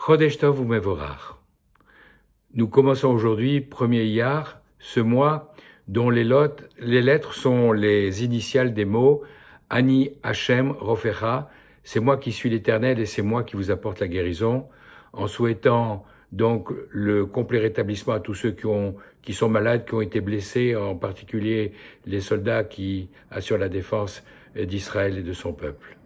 Chodesh Tov u'Mevorach. Nous commençons aujourd'hui, premier Iyar, ce mois dont les lettres sont les initiales des mots Ani Hashem Rofecha, c'est moi qui suis l'Éternel et c'est moi qui vous apporte la guérison, en souhaitant donc le complet rétablissement à tous ceux qui sont malades, qui ont été blessés, en particulier les soldats qui assurent la défense d'Israël et de son peuple.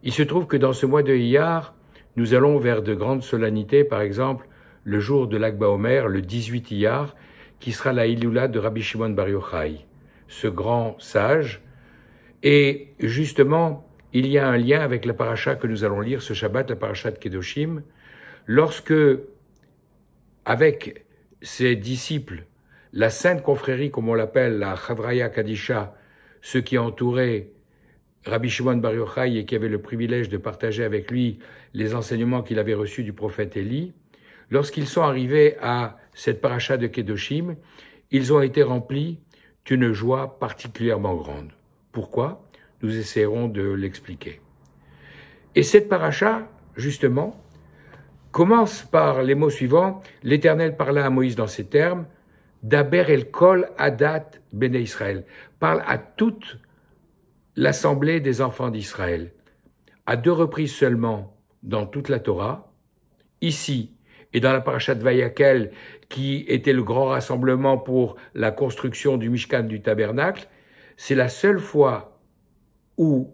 Il se trouve que dans ce mois de Iyar, nous allons vers de grandes solennités, par exemple le jour de l'Ag Baomer, le 18 Iyar, qui sera la Iloula de Rabbi Shimon Bar Yochai, ce grand sage. Et justement, il y a un lien avec la paracha que nous allons lire ce Shabbat, la paracha de Kedoshim, lorsque, avec ses disciples, la Sainte Confrérie, comme on l'appelle, la Chavraya Kadisha, ceux qui entouraient Rabbi Shimon Bar Yochai et qui avaient le privilège de partager avec lui les enseignements qu'il avait reçus du prophète Élie, lorsqu'ils sont arrivés à cette paracha de Kedoshim, ils ont été remplis d'une joie particulièrement grande. Pourquoi ? Nous essaierons de l'expliquer. Et cette paracha, justement, commence par les mots suivants. L'Éternel parla à Moïse dans ces termes, « Daber el kol adat bene Israël » parle à toute l'assemblée des enfants d'Israël. À 2 reprises seulement dans toute la Torah, ici et dans la paracha de Vayakel, qui était le grand rassemblement pour la construction du Mishkan, du tabernacle, c'est la seule fois où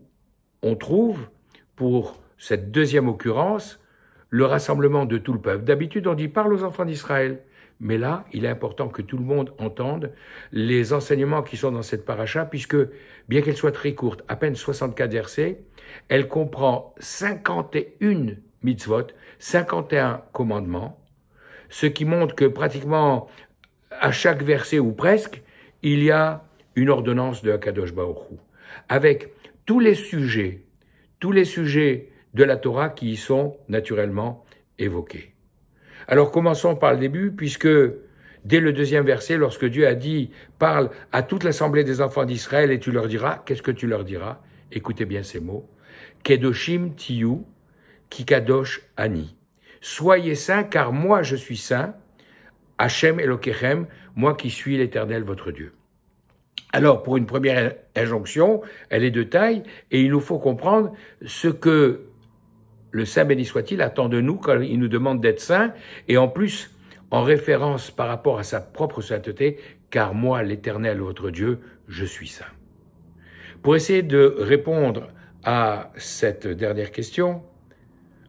on trouve, pour cette deuxième occurrence, le rassemblement de tout le peuple. D'habitude, on dit « parle aux enfants d'Israël ». Mais là, il est important que tout le monde entende les enseignements qui sont dans cette paracha, puisque, bien qu'elle soit très courte, à peine 64 versets, elle comprend 51 mitzvot, 51 commandements, ce qui montre que pratiquement à chaque verset, ou presque, il y a une ordonnance de Akadosh Baruch Hu, avec tous les sujets de la Torah qui y sont naturellement évoqués. Alors commençons par le début, puisque dès le 2e verset, lorsque Dieu a dit « Parle à toute l'assemblée des enfants d'Israël et tu leur diras », qu'est-ce que tu leur diras ? Écoutez bien ces mots. « Kedoshim tiyu, ki kadosh ani » Soyez saints, car moi je suis saint, Hachem Elokechem, moi qui suis l'Éternel votre Dieu. Alors, pour une première injonction, elle est de taille, et il nous faut comprendre ce que le Saint béni soit-il attend de nous quand il nous demande d'être saints, et en plus, en référence par rapport à sa propre sainteté, car moi, l'Éternel, votre Dieu, je suis saint. Pour essayer de répondre à cette dernière question,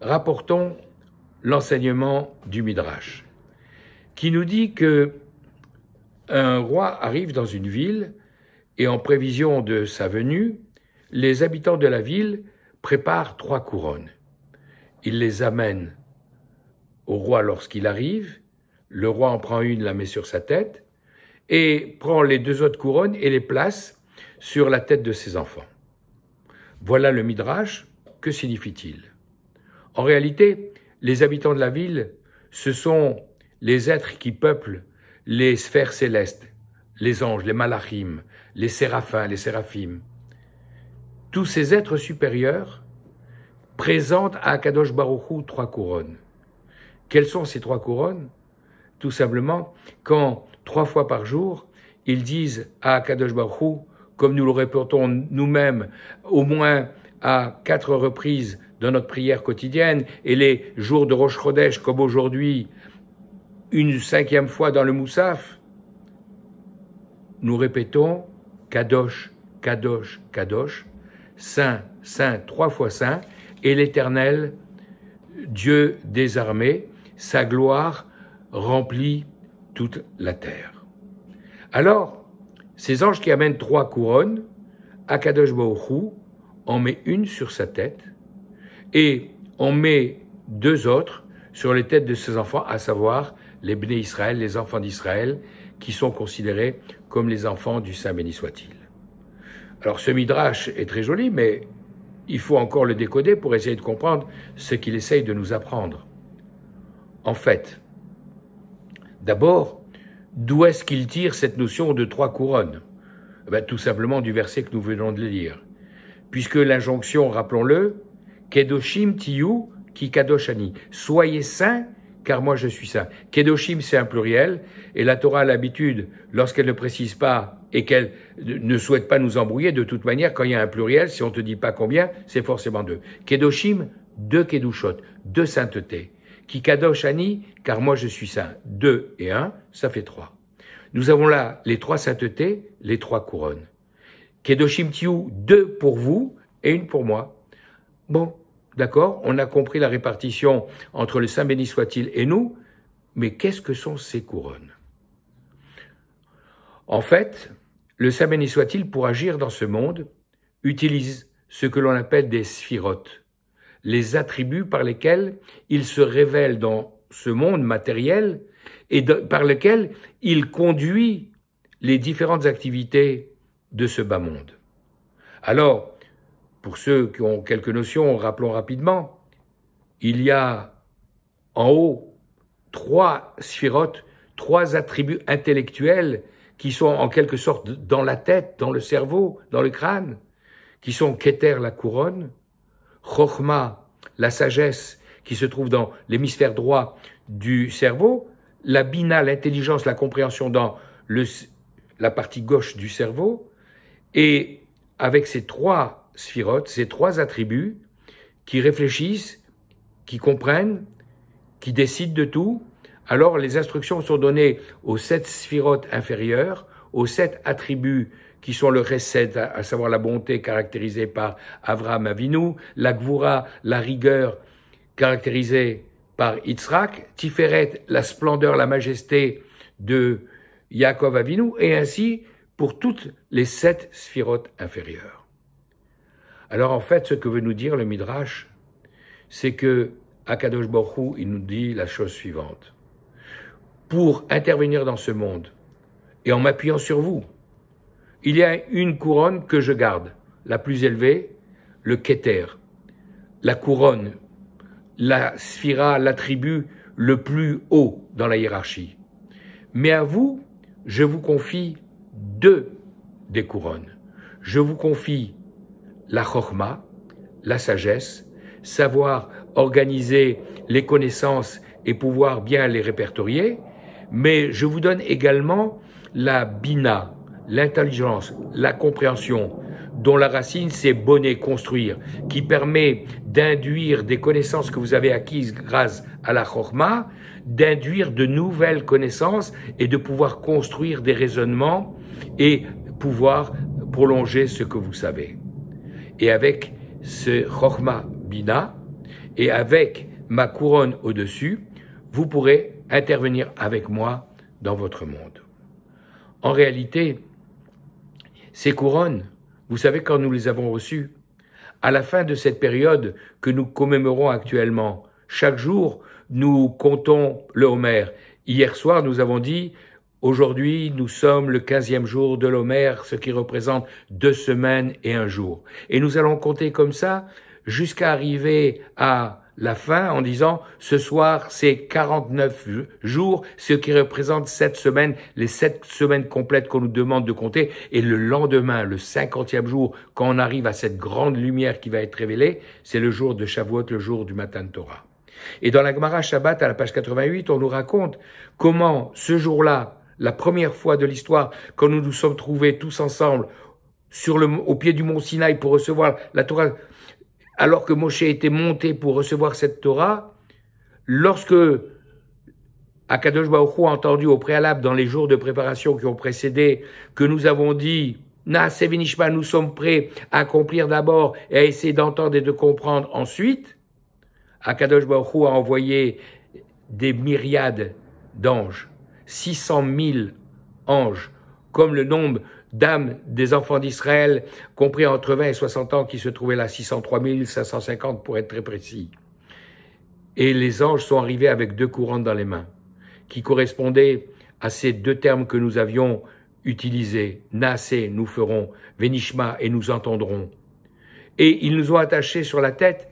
rapportons l'enseignement du Midrash, qui nous dit que un roi arrive dans une ville, et en prévision de sa venue, les habitants de la ville préparent 3 couronnes. Il les amène au roi lorsqu'il arrive, le roi en prend une, la met sur sa tête, et prend les 2 autres couronnes et les place sur la tête de ses enfants. Voilà le Midrash, que signifie-t-il ? En réalité, les habitants de la ville, ce sont les êtres qui peuplent les sphères célestes, les anges, les malachim, les séraphins, les séraphim. Tous ces êtres supérieurs présentent à Akadosh Baruch Hu 3 couronnes. Quelles sont ces 3 couronnes ? Tout simplement, quand 3 fois par jour, ils disent à Akadosh Baruch Hu, comme nous le répétons nous-mêmes, au moins à 4 reprises dans notre prière quotidienne, et les jours de Rosh Chodesh, comme aujourd'hui, une 5e fois dans le Moussaf, nous répétons Kadosh, Kadosh, Kadosh, Saint, Saint, 3 fois Saint, et l'Éternel, Dieu des armées, sa gloire remplit toute la terre. Alors, ces anges qui amènent 3 couronnes, Akadosh Baruch Hu en met une sur sa tête, et on met 2 autres sur les têtes de ses enfants, à savoir les Bnei Israël, les enfants d'Israël, qui sont considérés comme les enfants du Saint béni soit-il. Alors ce Midrash est très joli, mais il faut encore le décoder pour essayer de comprendre ce qu'il essaye de nous apprendre. En fait, d'abord, d'où est-ce qu'il tire cette notion de 3 couronnes ? Tout simplement du verset que nous venons de lire. Puisque l'injonction, rappelons-le, Kedoshim tiyu, ki kadosh ani. Soyez saints, car moi je suis saint. Kedoshim, c'est un pluriel, et la Torah a l'habitude, lorsqu'elle ne précise pas et qu'elle ne souhaite pas nous embrouiller, de toute manière, quand il y a un pluriel, si on ne te dit pas combien, c'est forcément 2. Kedoshim, 2 kedushot, 2 saintetés. Ki kadosh ani, car moi je suis saint. 2 et 1, ça fait 3. Nous avons là les 3 saintetés, les 3 couronnes. Kedoshim tiou, 2 pour vous et 1 pour moi. Bon, d'accord, on a compris la répartition entre le Saint béni soit-il et nous, mais qu'est-ce que sont ces couronnes? En fait, le Saint béni soit-il, pour agir dans ce monde, utilise ce que l'on appelle des sphirotes, les attributs par lesquels il se révèle dans ce monde matériel et par lesquels il conduit les différentes activités de ce bas monde. Alors, pour ceux qui ont quelques notions, rappelons rapidement, il y a en haut 3 sphirotes, 3 attributs intellectuels qui sont en quelque sorte dans la tête, dans le cerveau, dans le crâne, qui sont Keter, la couronne, Chochma, la sagesse, qui se trouve dans l'hémisphère droit du cerveau, la Bina, l'intelligence, la compréhension dans la partie gauche du cerveau, et avec ces 3 sphirotes, ces 3 attributs qui réfléchissent, qui comprennent, qui décident de tout, alors les instructions sont données aux 7 sphirotes inférieures, aux 7 attributs qui sont le Chesed, à savoir la bonté caractérisée par Avraham Avinu, la Gvura, la rigueur caractérisée par Yitzhak, Tiferet, la splendeur, la majesté de Yaakov Avinu, et ainsi pour toutes les 7 sphirotes inférieures. Alors en fait, ce que veut nous dire le Midrash, c'est que Akadosh Baruch Hu, il nous dit la chose suivante. Pour intervenir dans ce monde, et en m'appuyant sur vous, il y a une couronne que je garde, la plus élevée, le Keter, la couronne, la sphira, l'attribut le plus haut dans la hiérarchie. Mais à vous, je vous confie 2 des couronnes. Je vous confie la Chochma, la sagesse, savoir organiser les connaissances et pouvoir bien les répertorier, mais je vous donne également la Bina, l'intelligence, la compréhension, dont la racine c'est bonner, construire, qui permet d'induire des connaissances que vous avez acquises grâce à la Chochma, d'induire de nouvelles connaissances et de pouvoir construire des raisonnements et pouvoir prolonger ce que vous savez. Et avec ce Chochma Bina, et avec ma couronne au-dessus, vous pourrez intervenir avec moi dans votre monde. En réalité, ces couronnes, vous savez quand nous les avons reçues, à la fin de cette période que nous commémorons actuellement, chaque jour, nous comptons le Homer. Hier soir, nous avons dit, aujourd'hui, nous sommes le 15e jour de l'Homer, ce qui représente 2 semaines et 1 jour. Et nous allons compter comme ça jusqu'à arriver à la fin en disant ce soir c'est 49 jours, ce qui représente 7 semaines, les 7 semaines complètes qu'on nous demande de compter, et le lendemain, le 50e jour, quand on arrive à cette grande lumière qui va être révélée, c'est le jour de Shavuot, le jour du Matan Torah. Et dans la Gemara Shabbat, à la page 88, on nous raconte comment ce jour-là, la première fois de l'histoire, quand nous nous sommes trouvés tous ensemble au pied du mont Sinaï pour recevoir la Torah, alors que Moshe était monté pour recevoir cette Torah, lorsque Akadosh Baruch Hu a entendu au préalable dans les jours de préparation qui ont précédé que nous avons dit Naaseh v'nishma, nous sommes prêts à accomplir d'abord et à essayer d'entendre et de comprendre ensuite, Akadosh Baruch Hu a envoyé des myriades d'anges, 600 000 anges, comme le nombre d'âmes des enfants d'Israël, compris entre 20 et 60 ans, qui se trouvaient là, 603 550 pour être très précis. Et les anges sont arrivés avec 2 couronnes dans les mains, qui correspondaient à ces 2 termes que nous avions utilisés. Naaseh, nous ferons, Venishma, et nous entendrons. Et ils nous ont attachés sur la tête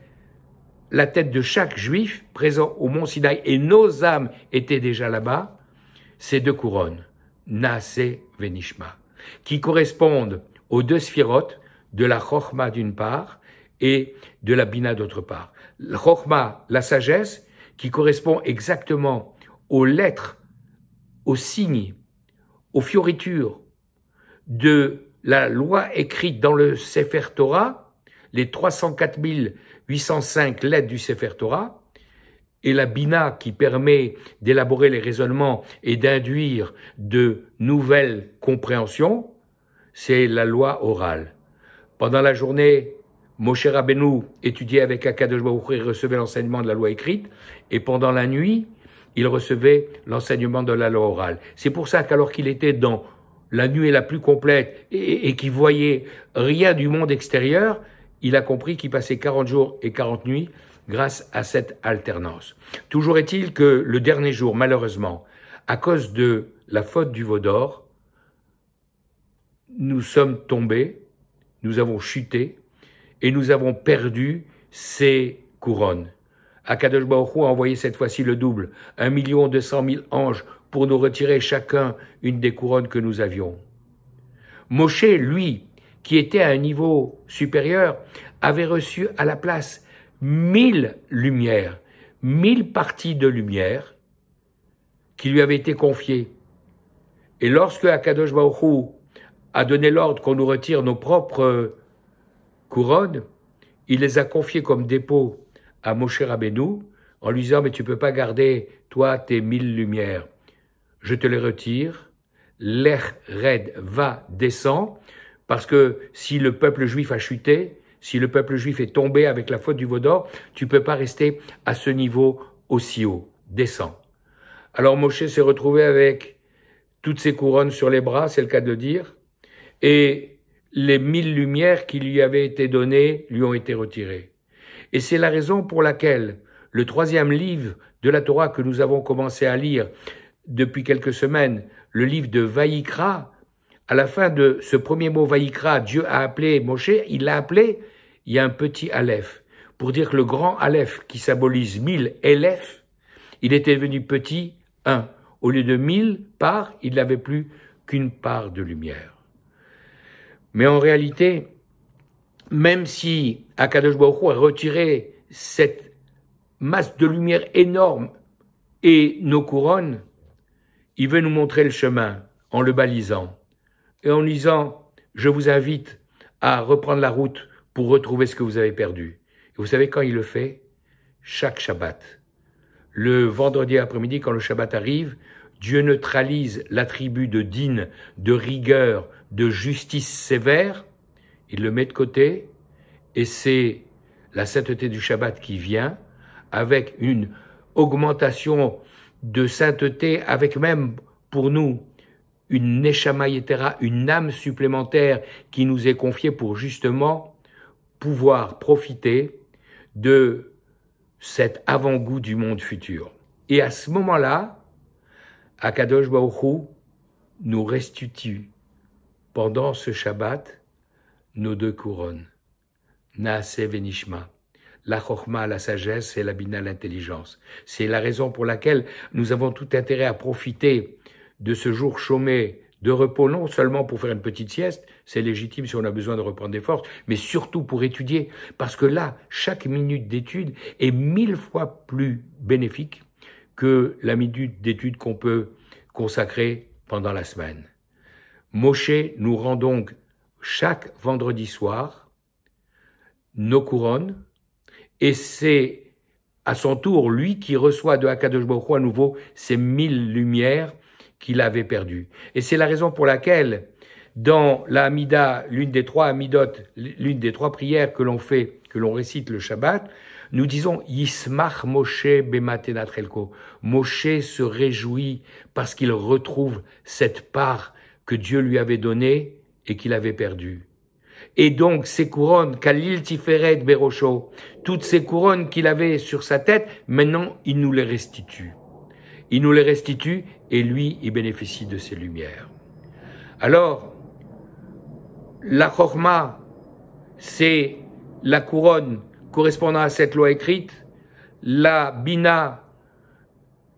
de chaque juif présent au mont Sinaï, et nos âmes étaient déjà là-bas, ces 2 couronnes, Naaseh, Venishma, qui correspondent aux 2 sphirotes de la Chochma d'une part et de la Bina d'autre part. la Chokhma, la sagesse, qui correspond exactement aux lettres, aux signes, aux fioritures de la loi écrite dans le Sefer Torah, les 304 805 lettres du Sefer Torah, et la Bina qui permet d'élaborer les raisonnements et d'induire de nouvelles compréhensions, c'est la loi orale. Pendant la journée, Moshe Rabbeinu étudiait avec Akadosh Baruch Hu et recevait l'enseignement de la loi écrite, et pendant la nuit, il recevait l'enseignement de la loi orale. C'est pour ça qu'alors qu'il était dans la nuit la plus complète et qu'il voyait rien du monde extérieur, il a compris qu'il passait 40 jours et 40 nuits grâce à cette alternance. Toujours est-il que le dernier jour, malheureusement, à cause de la faute du veau d'or, nous sommes tombés, nous avons chuté et nous avons perdu ces couronnes. Akadosh Baruch Hu a envoyé cette fois-ci le double, 1 200 000 anges pour nous retirer chacun une des couronnes que nous avions. Moshe, lui, qui était à un niveau supérieur, avait reçu à la place 1000 lumières, 1000 parties de lumière qui lui avaient été confiées. Et lorsque Akadosh Baruch Hu a donné l'ordre qu'on nous retire nos propres couronnes, il les a confiées comme dépôt à Moshe Rabbeinu en lui disant « Mais tu ne peux pas garder, toi, tes 1000 lumières. Je te les retire. L'Ech Red va, descend, parce que si le peuple juif a chuté, si le peuple juif est tombé avec la faute du veau d'or, tu ne peux pas rester à ce niveau aussi haut. Descends. » Alors Moshe s'est retrouvé avec toutes ses couronnes sur les bras, c'est le cas de le dire, et les 1000 lumières qui lui avaient été données lui ont été retirées. Et c'est la raison pour laquelle le 3e livre de la Torah que nous avons commencé à lire depuis quelques semaines, le livre de Vaïkra, à la fin de ce premier mot Vaïkra, Dieu a appelé Moshe, il l'a appelé, il y a un petit Aleph, pour dire que le grand Aleph qui symbolise 1000 Elef, il était devenu petit 1. Au lieu de 1000 parts, il n'avait plus qu'une part de lumière. Mais en réalité, même si Akadosh Baruch Hu a retiré cette masse de lumière énorme et nos couronnes, il veut nous montrer le chemin en le balisant et en disant « Je vous invite à reprendre la route pour retrouver ce que vous avez perdu. » Et vous savez quand il le fait? Chaque Shabbat. Le vendredi après-midi, quand le Shabbat arrive, Dieu neutralise l'attribut de din, de rigueur, de justice sévère, il le met de côté, et c'est la sainteté du Shabbat qui vient, avec une augmentation de sainteté, avec même pour nous une neshama yetera, une âme supplémentaire qui nous est confiée pour justement pouvoir profiter de cet avant-goût du monde futur. Et à ce moment-là, Akadosh Baruch Hu nous restitue pendant ce Shabbat nos 2 couronnes, Naase Venishma, la Chokhma, la sagesse, et la Bina, l'intelligence. C'est la raison pour laquelle nous avons tout intérêt à profiter de ce jour chômé de repos, non seulement pour faire une petite sieste, c'est légitime si on a besoin de reprendre des forces, mais surtout pour étudier, parce que là, chaque minute d'étude est 1000 fois plus bénéfique que la minute d'étude qu'on peut consacrer pendant la semaine. Moshe nous rend donc chaque vendredi soir nos couronnes, et c'est à son tour lui qui reçoit de Akadosh Baruch Hu à nouveau ces 1000 lumières qu'il avait perdues. Et c'est la raison pour laquelle, dans la Hamida, l'une des 3 Hamidot, l'une des 3 prières que l'on fait, que l'on récite le Shabbat, nous disons Yismach Moshe bematenat chelko. Moshe se réjouit parce qu'il retrouve cette part que Dieu lui avait donnée et qu'il avait perdue. Et donc, ces couronnes, Kalil Tiferet Berosho, toutes ces couronnes qu'il avait sur sa tête, maintenant, il nous les restitue. Il nous les restitue et lui, il bénéficie de ces lumières. Alors, la Chokhma, c'est la couronne correspondant à cette loi écrite, la Bina,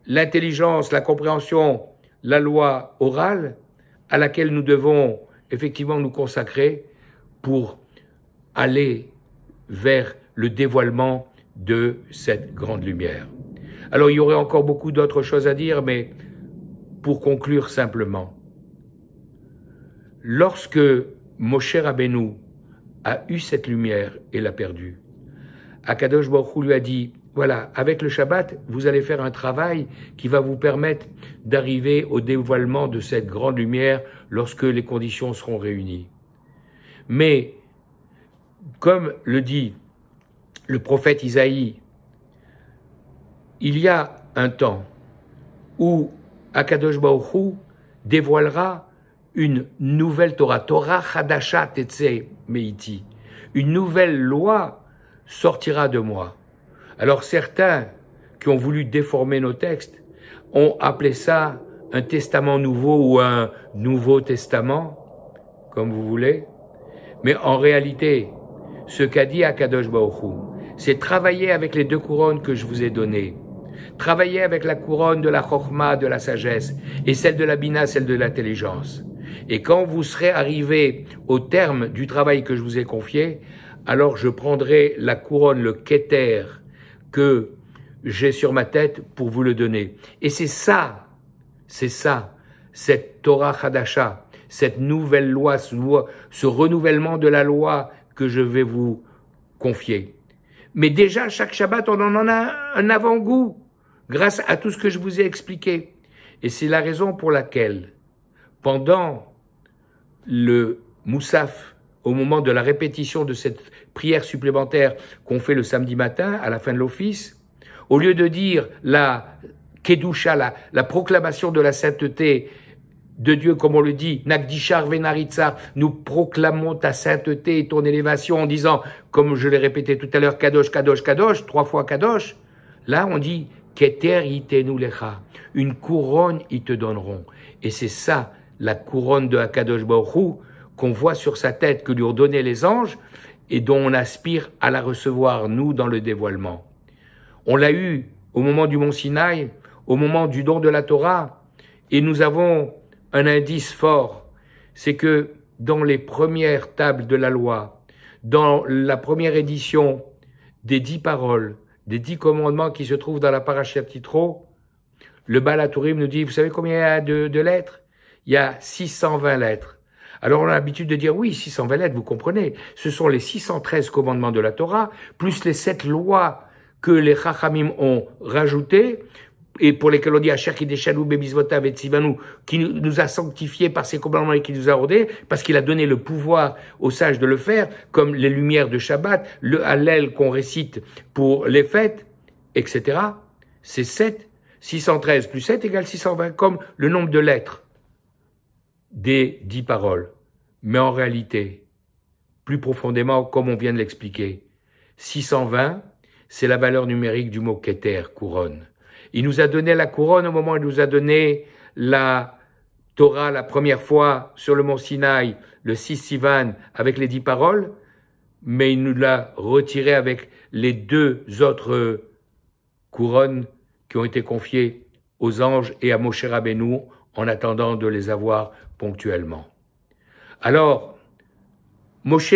l'intelligence, la compréhension, la loi orale, à laquelle nous devons effectivement nous consacrer pour aller vers le dévoilement de cette grande lumière. Alors il y aurait encore beaucoup d'autres choses à dire, mais pour conclure simplement, lorsque Moshe Rabbeinu a eu cette lumière et l'a perdue, Akadosh Baruch Hu lui a dit, voilà, avec le Shabbat, vous allez faire un travail qui va vous permettre d'arriver au dévoilement de cette grande lumière lorsque les conditions seront réunies. Mais, comme le dit le prophète Isaïe, il y a un temps où Akadosh Baruch Hu dévoilera une nouvelle Torah, Torah Chadasha Tetze Meiti, une nouvelle loi sortira de moi. Alors certains qui ont voulu déformer nos textes ont appelé ça un testament nouveau ou un nouveau testament, comme vous voulez. Mais en réalité, ce qu'a dit Akadosh Baruch Hu, c'est travailler avec les deux couronnes que je vous ai données. Travailler avec la couronne de la Chokhma, de la sagesse, et celle de la Bina, celle de l'intelligence. Et quand vous serez arrivé au terme du travail que je vous ai confié, alors je prendrai la couronne, le Keter, que j'ai sur ma tête pour vous le donner. Et c'est ça, cette Torah Chadasha, cette nouvelle loi, ce renouvellement de la loi que je vais vous confier. Mais déjà, chaque Shabbat, on en a un avant-goût, grâce à tout ce que je vous ai expliqué. Et c'est la raison pour laquelle, pendant le Moussaf, au moment de la répétition de cette prière supplémentaire qu'on fait le samedi matin, à la fin de l'office, au lieu de dire la Kedusha, la proclamation de la sainteté de Dieu, comme on le dit, Nagdishar Venaritza, nous proclamons ta sainteté et ton élévation en disant, comme je l'ai répété tout à l'heure, Kadosh, Kadosh, Kadosh, 3 fois Kadosh. Là, on dit, Keter itenu lecha, une couronne ils te donneront. Et c'est ça, la couronne de Akadosh Baruch Hu, qu'on voit sur sa tête, que lui ont donné les anges, et dont on aspire à la recevoir, nous, dans le dévoilement. On l'a eu au moment du Mont Sinaï, au moment du don de la Torah, et nous avons un indice fort, c'est que dans les premières tables de la loi, dans la première édition des 10 paroles, des 10 commandements qui se trouvent dans la Parashat Yitro, le Baal HaTurim nous dit, vous savez combien il y a de lettres? Il y a 620 lettres. Alors on a l'habitude de dire, oui, 620 lettres, vous comprenez, ce sont les 613 commandements de la Torah, plus les 7 lois que les Chachamim ont rajoutées, et pour lesquels on dit Asher Kideshanu Bemizvotav et Tzivanu, qui nous a sanctifiés par ses commandements et qui nous a ordonnés, parce qu'il a donné le pouvoir aux sages de le faire, comme les lumières de Shabbat, le Hallel qu'on récite pour les fêtes, etc. C'est 7, 613 plus 7 égale 620, comme le nombre de lettres des 10 paroles. Mais en réalité, plus profondément, comme on vient de l'expliquer, 620, c'est la valeur numérique du mot Keter, couronne. Il nous a donné la couronne au moment où il nous a donné la Torah la première fois sur le mont Sinaï, le 6 Sivan, avec les 10 paroles, mais il nous l'a retiré avec les 2 autres couronnes qui ont été confiées aux anges et à Moshe Rabbeinu en attendant de les avoir ponctuellement. Alors, Moshe,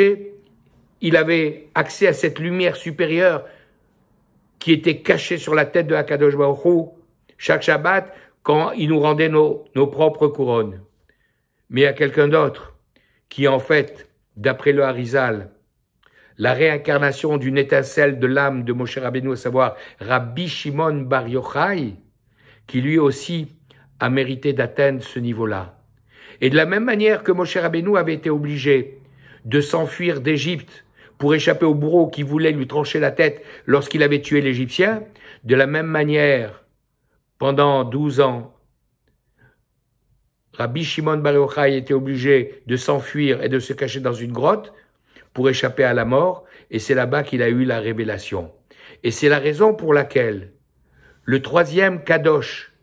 il avait accès à cette lumière supérieure qui était cachée sur la tête de Akadosh Baruch Hu chaque Shabbat quand il nous rendait nos propres couronnes. Mais il y a quelqu'un d'autre qui, en fait, d'après le Harizal, la réincarnation d'une étincelle de l'âme de Moshe Rabbeinu, à savoir Rabbi Shimon Bar Yochai, qui lui aussi a mérité d'atteindre ce niveau-là. Et de la même manière que Moshe Rabbeinu avait été obligé de s'enfuir d'Égypte pour échapper au bourreau qui voulait lui trancher la tête lorsqu'il avait tué l'Égyptien, de la même manière, pendant 12 ans, Rabbi Shimon Bar Yochai était obligé de s'enfuir et de se cacher dans une grotte pour échapper à la mort, et c'est là-bas qu'il a eu la révélation. Et c'est la raison pour laquelle le 3e Kadosh,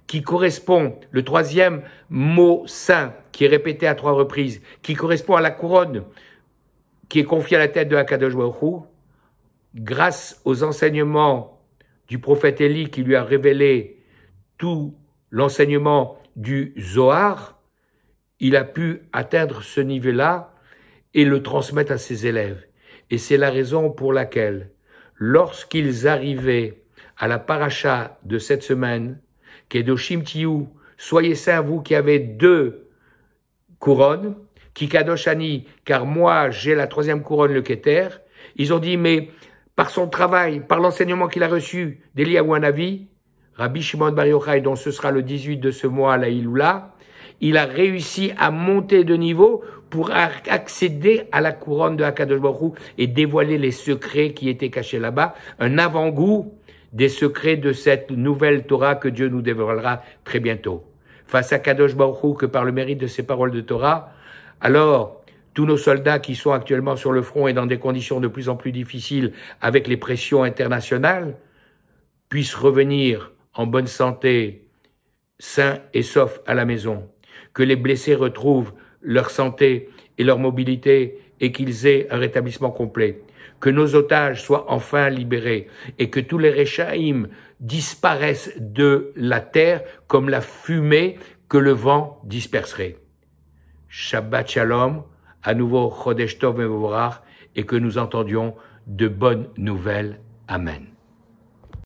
qui correspond, le 3e mot saint, qui est répété à 3 reprises, qui correspond à la couronne, qui est confiée à la tête de Akadosh Baruch Hu, grâce aux enseignements du prophète Élie qui lui a révélé tout l'enseignement du Zohar, il a pu atteindre ce niveau-là et le transmettre à ses élèves. Et c'est la raison pour laquelle, lorsqu'ils arrivaient à la paracha de cette semaine, Kedoshim Tiyu, soyez saints vous qui avez 2 couronnes, qui Kadoshani, car moi j'ai la 3e couronne, le Keter. Ils ont dit, mais par son travail, par l'enseignement qu'il a reçu d'Eliyahu Hanavi, Rabbi Shimon Bar Yochai, dont ce sera le 18 de ce mois, la Iloula, il a réussi à monter de niveau pour accéder à la couronne de Hakadosh Baruch Hu et dévoiler les secrets qui étaient cachés là-bas, un avant-goût des secrets de cette nouvelle Torah que Dieu nous dévoilera très bientôt. Face à Kadosh Baruch Hu, que par le mérite de ces paroles de Torah, alors tous nos soldats qui sont actuellement sur le front et dans des conditions de plus en plus difficiles avec les pressions internationales, puissent revenir en bonne santé, sains et saufs à la maison, que les blessés retrouvent leur santé et leur mobilité et qu'ils aient un rétablissement complet, que nos otages soient enfin libérés et que tous les Réchaïm disparaissent de la terre comme la fumée que le vent disperserait. Shabbat Shalom, à nouveau Chodesh Tov Mevorach, et que nous entendions de bonnes nouvelles. Amen.